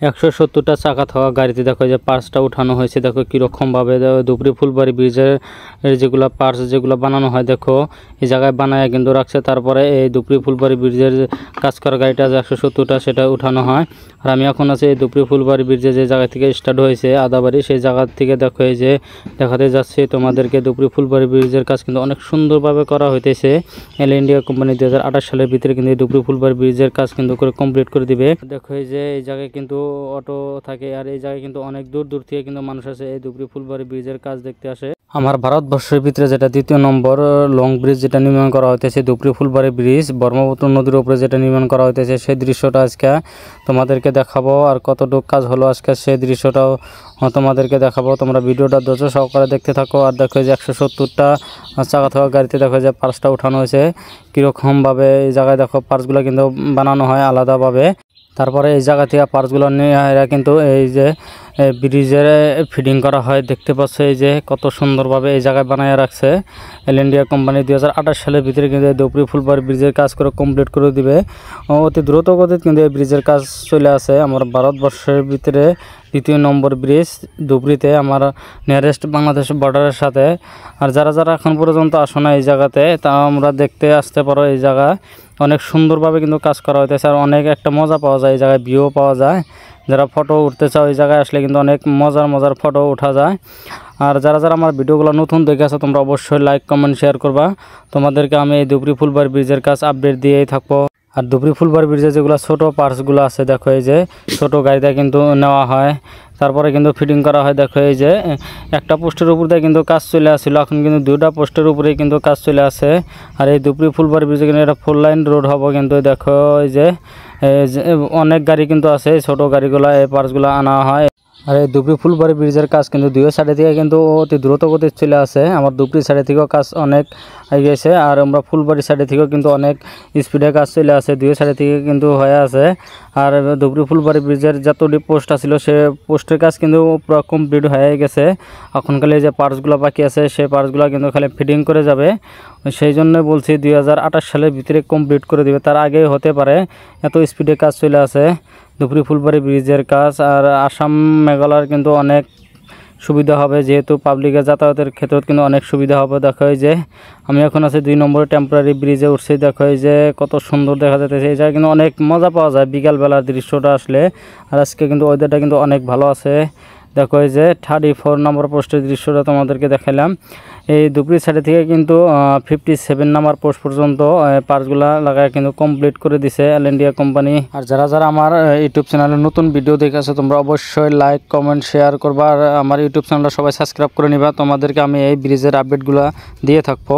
170টা চাকা থাকা গাড়িতে দেখো যে পার্টসটা উঠানো হয়েছে। দেখো কীরকমভাবে ধুবড়ী ফুলবাড়ি ব্রিজের যেগুলো পার্টস যেগুলো বানানো হয় দেখো এই জায়গায় বানায় কিন্তু রাখছে। তারপরে এই ধুবড়ী ফুলবাড়ি ব্রিজের কাজ করা গাড়িটা 170টা সেটা উঠানো হয়। আর আমি এখন আছি এই ধুবড়ী ফুলবাড়ি ব্রিজে যে জায়গা থেকে স্টার্ট হয়েছে আদাবাড়ি, সেই জায়গা থেকে দেখো এই যে দেখাতে যাচ্ছে তোমাদেরকে ধুবড়ী ফুলবাড়ি ব্রিজের কাজ কিন্তু অনেক সুন্দরভাবে করা হইতেছে। এল ইন্ডিয়া কোম্পানি 2028 সালের ভিতরে কিন্তু এই ধুবড়ী ফুলবাড়ি ব্রিজের কাজ কিন্তু কমপ্লিট করে দিবে। দেখো এই যে এই জায়গায় কিন্তু অটো থাকে, আর এই জায়গায় কিন্তু অনেক দূর দূর থেকে কিন্তু মানুষ আসে এই ধুবড়ী ফুলবাড়ি ব্রিজের কাজ দেখতে আসে। আমার ভারতবর্ষের ভিতরে যেটা 2য় নম্বর লং ব্রিজ যেটা নির্মাণ করা হইতেছে ধুবড়ী ফুলবাড়ি ব্রিজ, ব্রহ্মপুত্র নদীর উপরে যেটা নির্মাণ করা হইতেছে সেই দৃশ্যটা আজকে তোমাদেরকে দেখাবো। আর কতটুকু কাজ হলো আজকে সেই দৃশ্যটাও তোমাদেরকে দেখাবো। তোমরা ভিডিওটা ধৈর্য সহকারে দেখতে থাকো। আর দেখো যে 170টা চাকা থাকা গাড়িতে দেখো যে পার্টসটা উঠানো হয়েছে কীরকমভাবে। এই জায়গায় দেখো পার্টসগুলো কিন্তু বানানো হয় আলাদাভাবে। তারপরে এই জায়গা থেকে পার্টসগুলো নিয়ে এরা কিন্তু এই যে ব্রিজের ফিটিং করা হয়। দেখতে পাচ্ছ এই যে কত সুন্দরভাবে এই জায়গায় বানিয়ে রাখছে এল ইন্ডিয়া কোম্পানি। 2028 সালের ভিতরে কিন্তু ধুবড়ী ফুলবাড়ি ব্রিজের কাজ করে কমপ্লিট করে দিবে অতি দ্রুত গতিতে। কিন্তু এই ব্রিজের কাজ চলে আসে আমার ভারতবর্ষের ভিতরে 2য় নম্বর ব্রিজ ধুবড়ীতে, আমার নিয়ারেস্ট বাংলাদেশ বর্ডারের সাথে। আর যারা যারা এখন পর্যন্ত আসো না এই জায়গাতে, তা আমরা দেখতে আসতে পারো। এই জায়গা অনেক সুন্দরভাবে কিন্তু কাজ করা হইতেছে আর অনেক একটা মজা পাওয়া যায় এই জায়গায়, ভিউ পাওয়া যায়। যারা ফটো উঠতে চাও এই জায়গায় আসলে কিন্তু অনেক মজার ফটো ওঠা যায়। আর যারা যারা আমার ভিডিওগুলো নতুন দেখে আসো তোমরা অবশ্যই লাইক কমেন্ট শেয়ার করবা। তোমাদেরকে আমি এই ধুবড়ী ফুলবাড়ি ব্রিজের কাজ আপডেট দিয়েই থাকবো। আর ধুবড়ী ফুলবাড়ি ব্রিজে যেগুলো ছোটো পার্টসগুলো আছে দেখো এই যে ছোটো গাড়িতে কিন্তু নেওয়া হয়, তারপরে কিন্তু ফিটিং করা হয়। দেখো এই যে একটা পোস্টের উপর দিয়ে কিন্তু কাজ চলে আসছিলো, এখন কিন্তু 2টা পোস্টের উপরেই কিন্তু কাজ চলে আসে। আর এই ধুবড়ী ফুলবাড়ি ব্রিজে কিন্তু এটা 4 লাইন রোড হবে। কিন্তু দেখো এই যে অনেক গাড়ি কিন্তু আছে, ছোটো গাড়িগুলো এই পার্টসগুলো আনা হয়। আর এই ধুবড়ী ফুলবাড়ি ব্রিজের কাজ কিন্তু 2 সাইডে থেকে কিন্তু অতি দ্রুত গতিতে চলে আসে। আমার ধুবড়ী সাইডে থেকেও কাজ অনেক গেছে, আর আমরা ফুলবাড়ি সাইডে থেকেও কিন্তু অনেক স্পিডে কাজ চলে আসে। 2 সাইডে থেকে কিন্তু হয়ে আছে। আর ধুবড়ী ফুলবাড়ি ব্রিজের যতটি পোস্ট ছিল সে পোস্টের কাজ কিন্তু পুরো কমপ্লিট হয়ে গেছে। এখন খালি যে পার্টসগুলো বাকি আছে সেই পার্টসগুলো কিন্তু খালি ফিটিং করে যাবে। সেই জন্য বলছি 2028 সালের ভিতরে কমপ্লিট করে দিবে, তার আগেই হতে পারে, এত স্পিডে কাজ চলে আসে ধুবড়ী ফুলবাড়ি ব্রিজের কাজ। আর আসাম মেঘালয়ের কিন্তু অনেক সুবিধা হবে, যেহেতু পাবলিকের যাতায়াতের ক্ষেত্রে কিন্তু অনেক সুবিধা হবে। দেখো এই যে আমি এখন আছি 2 নম্বর টেম্পোরারি ব্রিজে উঠছি। দেখো এই যে কত সুন্দর দেখা যাচ্ছে। এই জায়গায় কিন্তু অনেক মজা পাওয়া যায় বিকালবেলার দৃশ্যটা আসলে। আর আজকে কিন্তু ওয়েদারটা কিন্তু অনেক ভালো আছে। দেখো এই যে 34 নম্বর পোস্টের দৃশ্যটা তোমাদেরকে দেখালাম। এই ধুবড়ী সাইডে থেকে কিন্তু 57 নম্বর পোস্ট পর্যন্ত পার্টসগুলা লাগায় কিন্তু কমপ্লিট করে দিছে এল ইন্ডিয়া কোম্পানি। আর যারা যারা আমার ইউটিউব চ্যানেলে নতুন ভিডিও দেখেছো তোমরা অবশ্যই লাইক কমেন্ট শেয়ার করবা। আর আমার ইউটিউব চ্যানেলটা সবাই সাবস্ক্রাইব করে নিবা। তোমাদেরকে আমি এই ব্রিজের আপডেটগুলো দিয়ে থাকবো।